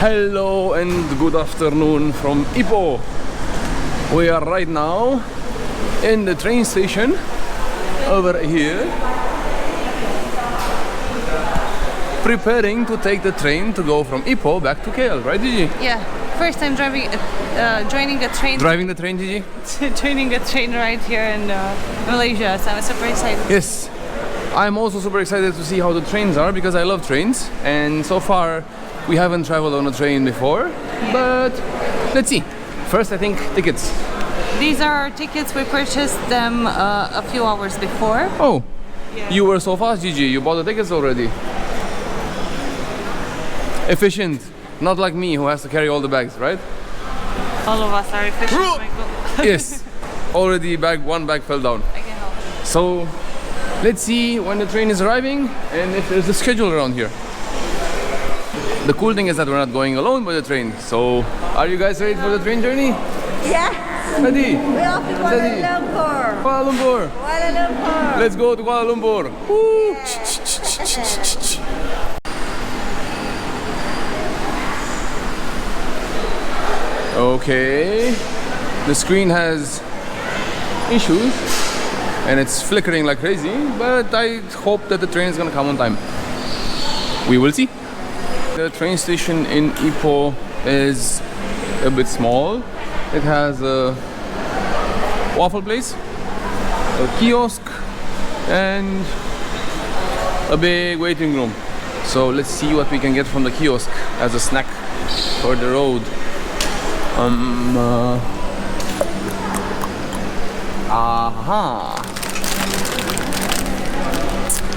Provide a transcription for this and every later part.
Hello and good afternoon from Ipoh. We are right now in the train station over here, preparing to take the train to go from Ipoh back to KL, right Gigi? Yeah, first time joining the train. Driving the train, Gigi? Joining a train ride here in Malaysia, so I'm super excited. Yes, I'm also super excited to see how the trains are because I love trains, and so far we haven't traveled on a train before, but let's see. First, I think tickets. These are our tickets. We purchased them a few hours before. Oh, yeah. You were so fast, Gigi. You bought the tickets already. Efficient, not like me who has to carry all the bags, right? All of us are efficient, Michael. Yes, already one bag fell down. I can help. So let's see when the train is arriving and if there's a schedule around here. The cool thing is that we're not going alone by the train. So are you guys ready for the train journey? Yeah. Ready? We're off to Kuala Lumpur. Kuala Lumpur. Kuala Lumpur. Let's go to Kuala Lumpur. Woo. Okay. The screen has issues and it's flickering like crazy, but I hope that the train is gonna come on time. We will see. The train station in Ipoh is a bit small. It has a waffle place, a kiosk, and a big waiting room. So let's see what we can get from the kiosk as a snack for the road.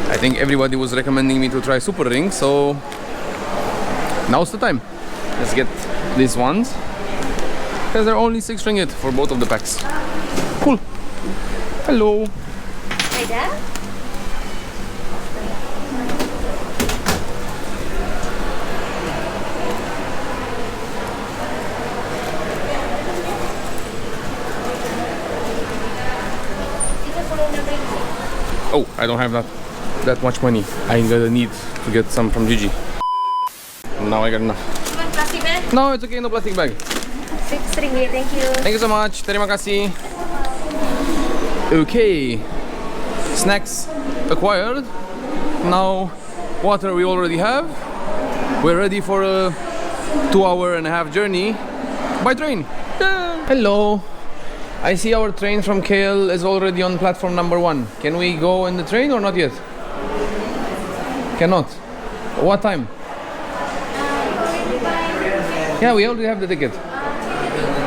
I think everybody was recommending me to try super rings, so now's the time. Let's get these ones because they're only 6 ringgit for both of the packs. Cool. Hello. Hey there. Oh, I don't have that much money. I'm gonna need to get some from Gigi. Now I got enough. You want plastic bag? No, it's okay, no plastic bag. 6 ringgit, thank you. Thank you so much. Terima kasih. Okay. Snacks acquired. Now, water we already have. We're ready for a 2.5-hour journey by train. Yeah. Hello. I see our train from KL is already on platform number 1. Can we go in the train or not yet? Cannot. What time? Yeah, we already have the ticket.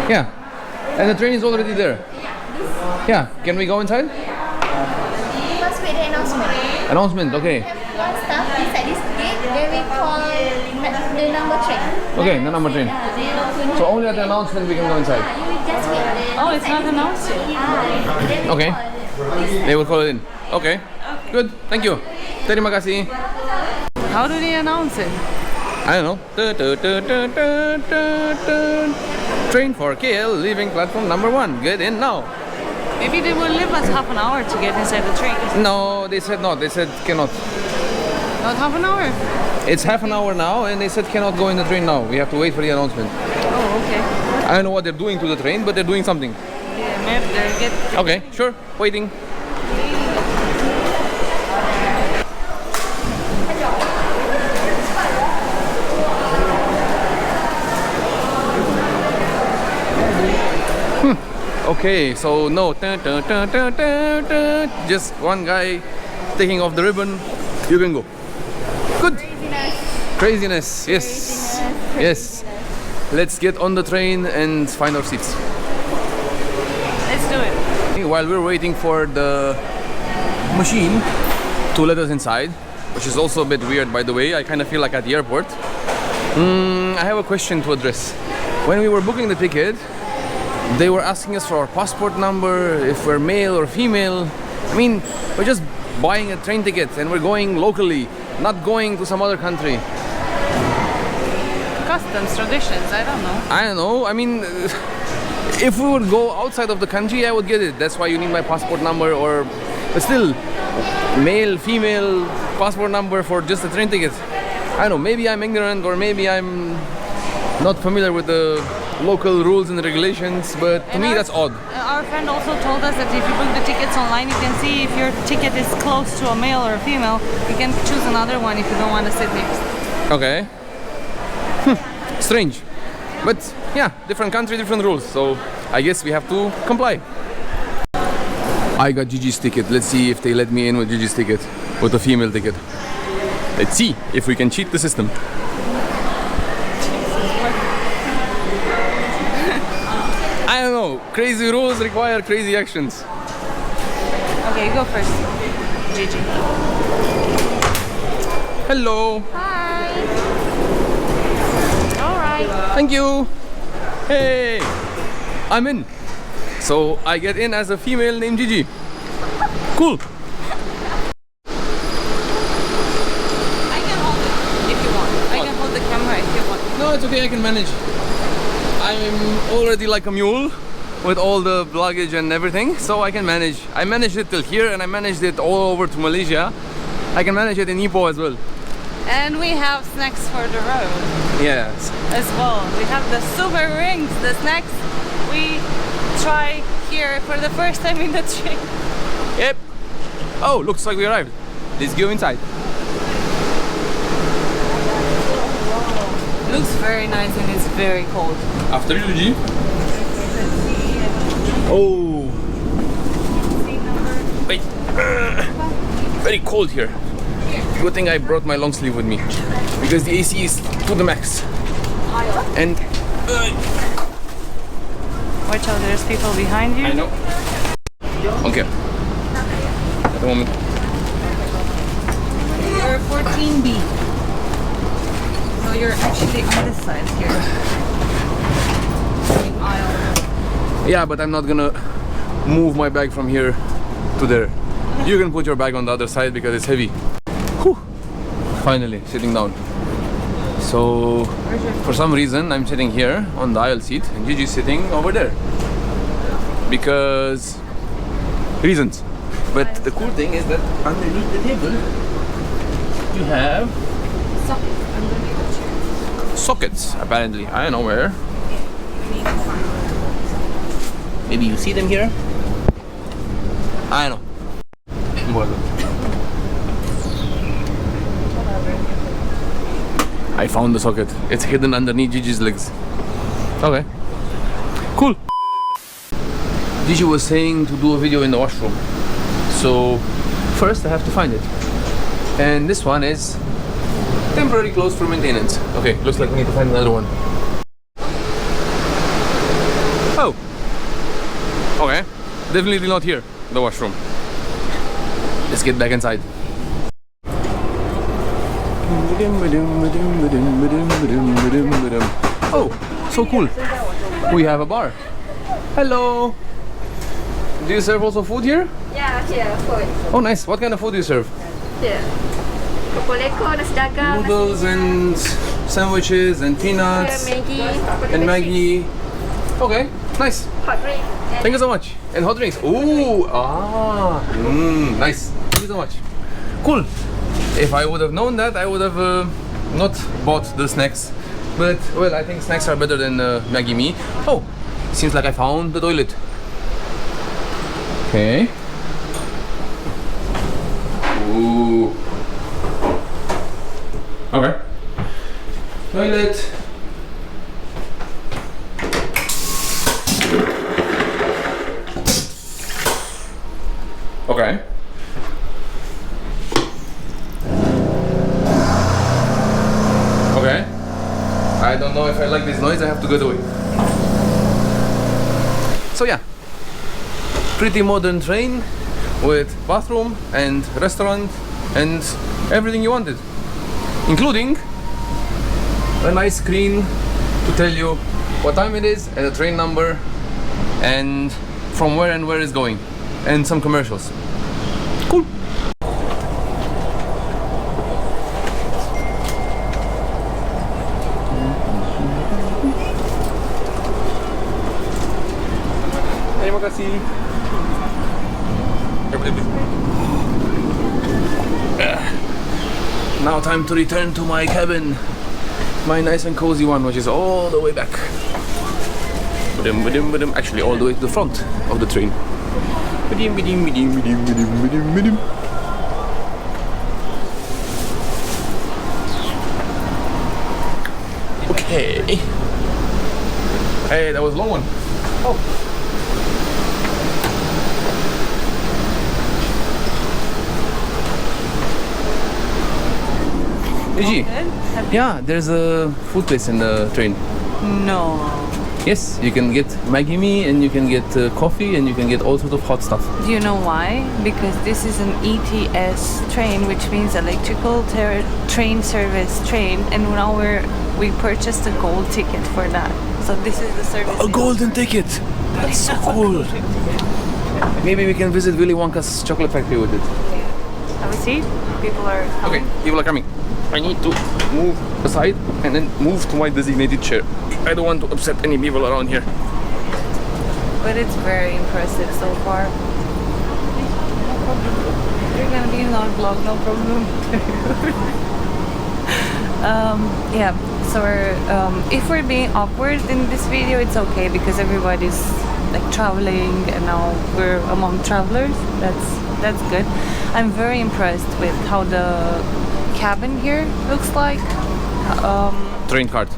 Yeah. And the train is already there. Yeah. Can we go inside? You must wait the announcement. Announcement, okay. One staff inside this gate, then we call the number train. Okay, the number train. So only at the announcement we can go inside. You will just wait. Oh, it's not announced yet. Okay. They will call it in. Okay. Good. Thank you. Terima kasih. How do they announce it? I don't know. Train for KL leaving platform number 1. Get in now. Maybe they will leave us half an hour to get inside the train. No, they said not. They said cannot. Not half an hour? It's half an hour now and they said cannot go in the train now. We have to wait for the announcement. Oh, okay. I don't know what they're doing to the train, but they're doing something. Yeah, maybe they'll get... Okay, sure. Waiting. Okay, so no, just one guy taking off the ribbon. You can go. Good. Craziness. Yes. Yes. Let's get on the train and find our seats. Let's do it. While we're waiting for the machine to let us inside, which is also a bit weird, by the way. I kind of feel like at the airport. I have a question to address. When we were booking the ticket, they were asking us for our passport number, if we're male or female. I mean, we're just buying a train ticket and we're going locally, not going to some other country. Customs, traditions, I don't know. I don't know. I mean, if we would go outside of the country, I would get it. That's why you need my passport number, but still, male, female, passport number for just a train ticket. I don't know, maybe I'm ignorant or maybe I'm not familiar with the local rules and regulations, but to me that's odd. Our friend also told us that if you book the tickets online, you can see if your ticket is close to a male or a female. You can choose another one if you don't want to sit next. Okay. Strange. But yeah, different country, different rules. So I guess we have to comply. I got Gigi's ticket. Let's see if they let me in with Gigi's ticket, with a female ticket. Let's see if we can cheat the system. I don't know. Crazy rules require crazy actions. Okay, go first. Gigi. Hello. Hi. All right. Thank you. Hey, I'm in. So I get in as a female named Gigi. Cool. I can hold it if you want. I can hold the camera if you want. No, it's okay. I can manage. I'm already like a mule with all the luggage and everything, so I can manage. I managed it till here, and I managed it all over to Malaysia. I can manage it in Ipoh as well. And we have snacks for the road. Yes. As well. We have the super rings, the snacks we try here for the first time in the train. Yep. Oh, looks like we arrived. Let's go inside. Looks very nice and it's very cold. After you, Gigi. Oh. Wait. Very cold here. Good thing I brought my long sleeve with me, because the AC is to the max. And Watch out, there's people behind you. I know. Okay. At the moment. You're 14B. So you're actually on this side here. Aisle. Yeah, but I'm not gonna move my bag from here to there. You can put your bag on the other side because it's heavy. Whew. Finally, sitting down. So, for some reason, I'm sitting here on the aisle seat and Gigi's sitting over there. Because reasons. But the cool thing is that underneath the table, you have sockets, apparently. I don't know where. Maybe you see them here? I don't know. I found the socket. It's hidden underneath Gigi's legs. Okay. Cool. Gigi was saying to do a video in the washroom. So first I have to find it. And this one is temporarily closed for maintenance. Okay, looks like we need to find another one. Oh. Okay. Definitely not here, the washroom. Let's get back inside. Oh, so cool. We have a bar. Hello. Do you serve also food here? Yeah, here, food. Oh, nice. What kind of food do you serve? Here. Kopoleko, nasi dagang, Noodles and sandwiches and peanuts Maggi, and Maggi. Okay, nice. hot drink. Thank you so much. And hot drinks. Ooh, nice. Thank you so much. Cool. If I would have known that, I would have not bought the snacks. But, well, I think snacks are better than Maggi mee. Oh, seems like I found the toilet. Okay. Ooh. Okay. Toilet. Okay. Okay. I don't know if I like this noise, I have to get away. So yeah. Pretty modern train with bathroom and restaurant and everything you wanted. Including a nice screen to tell you what time it is and the train number and from where and where it's going. And some commercials. Cool. Terima kasih. Now time to return to my cabin. my nice and cozy one, which is all the way back. Actually, all the way to the front of the train. Okay. Hey, that was a long one. Oh. Gigi, yeah, there's a food place in the train. No. Yes, you can get Maggi mee and you can get coffee and you can get all sorts of hot stuff. Do you know why? Because this is an ETS train, which means electrical train service train, and now we purchased a gold ticket for that. So this is the service. A golden ticket! That's so cool! Maybe we can visit Willy Wonka's chocolate factory with it. Have a seat? People are coming. Okay, people are coming. I need to move aside and then move to my designated chair. I don't want to upset any people around here. But it's very impressive so far. No problem. You're gonna be in our vlog, no problem. Yeah, so if we're being awkward in this video, it's okay because everybody's like traveling and now we're among travelers. That's good. I'm very impressed with how the cabin here looks like. Train cart.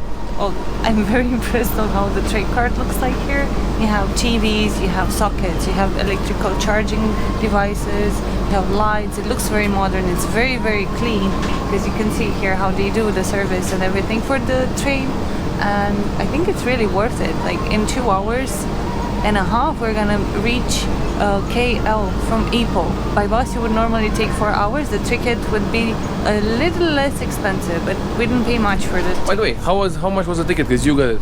Oh, I'm very impressed on how the train cart looks like here. You have TVs, you have sockets, you have electrical charging devices, you have lights. It looks very modern. It's very, very clean because you can see here how they do the service and everything for the train. And I think it's really worth it. Like in 2 hours and a half, we're gonna reach KL from Ipoh. By bus, you would normally take 4 hours. The ticket would be a little less expensive, but we didn't pay much for the ticket. By the way, how much was the ticket? Because you got it.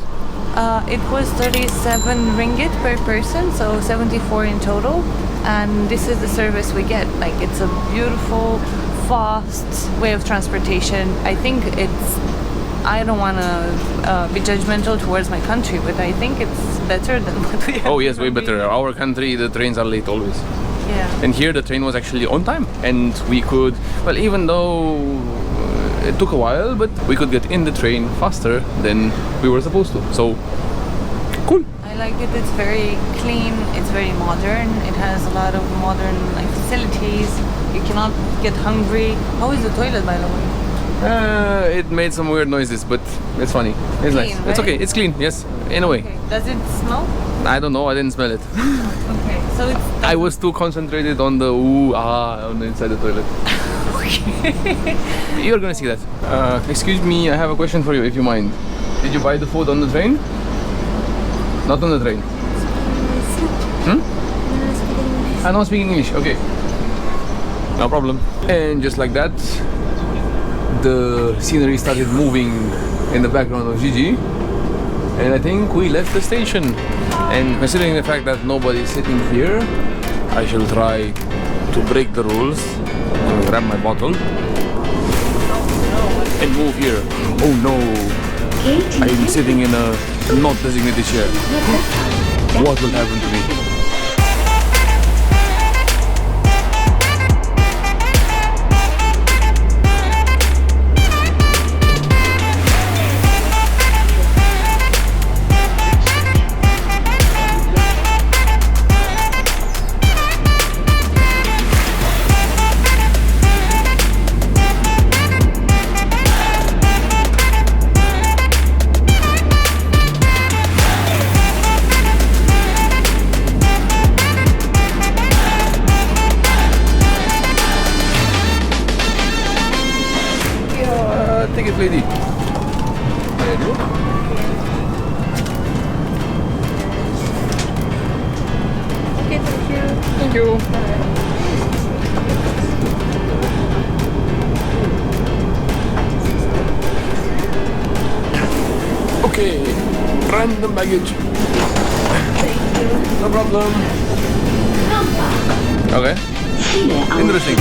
It was 37 ringgit per person, so 74 in total. And this is the service we get. Like it's a beautiful, fast way of transportation. I think I don't want to be judgmental towards my country, but I think it's better than what we have. Oh yes, way better. Our country, the trains are late always. Yeah. And here the train was actually on time. And we could, well, even though it took a while, but we could get in the train faster than we were supposed to. So, cool. I like it. It's very clean. It's very modern. It has a lot of modern like facilities. You cannot get hungry. How is the toilet, by the way? It made some weird noises, but it's funny. It's Clean, nice. right? It's okay. It's clean. Yes, in a way. Okay. Does it smell? I don't know. I didn't smell it. Okay. So it's. I was too concentrated on the ooh ah on the inside the toilet. Okay. You're gonna see that. Excuse me. I have a question for you, if you mind. Did you buy the food on the train? Not on the train. I don't speak English. Okay. No problem. And just like that, the scenery started moving in the background of Gigi, and I think we left the station. And considering the fact that nobody's sitting here, I shall try to break the rules and grab my bottle and move here. Oh no, I am sitting in a not designated chair. What will happen to me? Ticket lady. There you go. Okay, thank you. Thank you. Okay, random baggage. No problem. Okay. Interesting.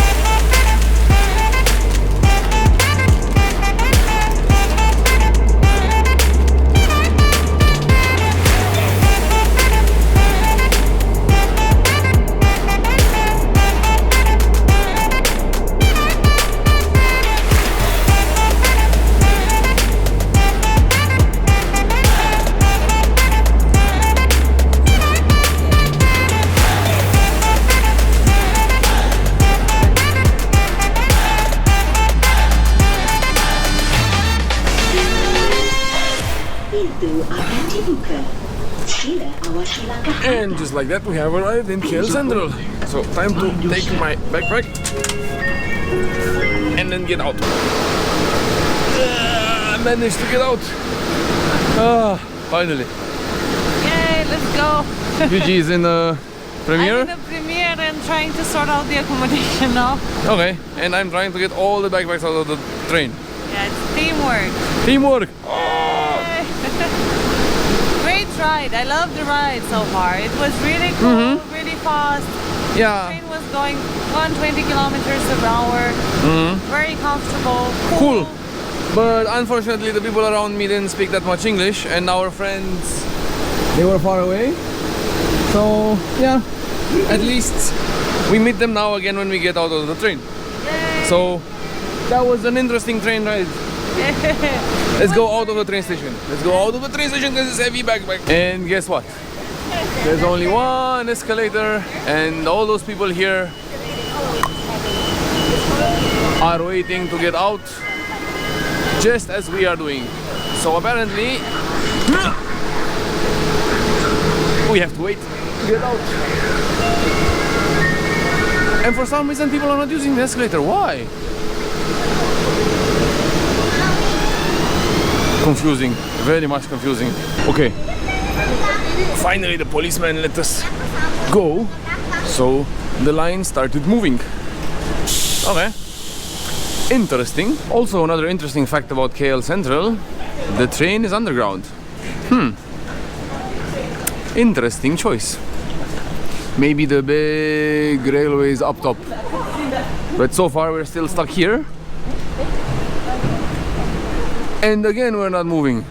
itu akan dibuka. Sila awasi langkah And just like that, we have arrived in KL Sentral. So time to take my backpack and then get out. I managed to get out. Finally. Yay, let's go. Gigi is in the premiere. I'm in the premiere and trying to sort out the accommodation now. Okay, and I'm trying to get all the backpacks out of the train. Yeah, it's teamwork. Teamwork. Yay. Great ride. I love the ride so far. It was really cool, really fast. The Yeah. train was going 120 kilometers per hour. Very comfortable. Cool. But unfortunately, the people around me didn't speak that much English, and our friends, they were far away. So yeah, at least we meet them now again when we get out of the train. Yay. So that was an interesting train ride. Let's go out of the train station. Let's go out of the train station because it's heavy backpack. And guess what? There's only one escalator, and all those people here are waiting to get out just as we are doing. So apparently we have to wait to get out. And for some reason people are not using the escalator. Why? Confusing, very much confusing. Okay, finally the policeman let us go, so the line started moving. Okay, interesting. Also, another interesting fact about KL Sentral, the train is underground. Interesting choice. Maybe the big railway is up top, but so far we're still stuck here. And again, we're not moving.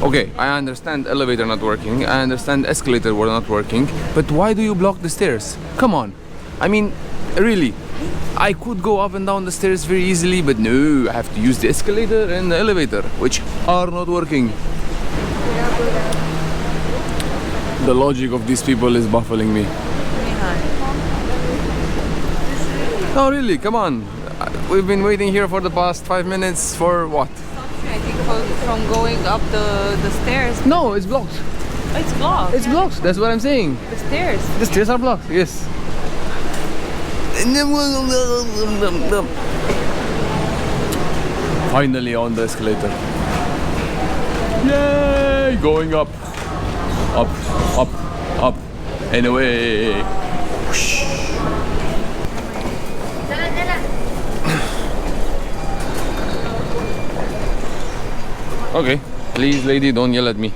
Okay, I understand elevator not working. I understand escalator were not working. But why do you block the stairs? Come on. I mean, really. I could go up and down the stairs very easily, but no, I have to use the escalator and the elevator, which are not working. The logic of these people is baffling me. Oh, really? Come on. We've been waiting here for the past 5 minutes for what? I think from going up the stairs. No, it's blocked. It's blocked. It's blocked. That's what I'm saying. The stairs. The stairs are blocked. Yes. Finally on the escalator. Yay! Going up. Up, up, up, and away. Whoosh. Okay, please, lady, don't yell at me.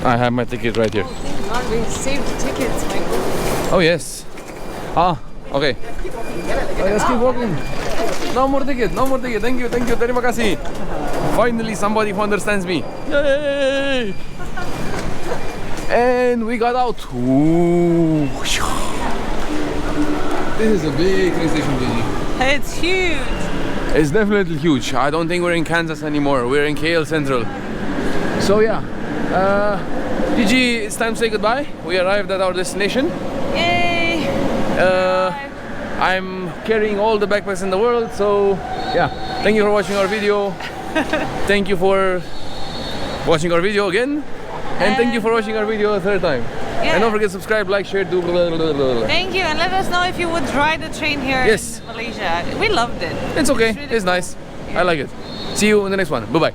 I have my ticket right here. Thank God we saved the tickets, Michael. Oh, yes. Ah, okay. Let's keep walking. No more ticket, no more ticket. Thank you, terima kasih. Finally, somebody who understands me. Yay! And we got out. Ooh. This is a big train station, Gigi. It's huge. It's definitely huge. I don't think we're in Kansas anymore. We're in KL Sentral. So yeah, Gigi, it's time to say goodbye. We arrived at our destination. Yay! I'm carrying all the backpacks in the world. So yeah, thank you for watching our video. Thank you for watching our video again. And thank you for watching our video a third time. Yeah. And don't forget to subscribe, like, share, do blah, blah, blah, blah. Thank you, and let us know if you would ride the train here Yes. in Malaysia. We loved it. It's okay. It's really It's nice. I like it. See you in the next one. Bye-bye.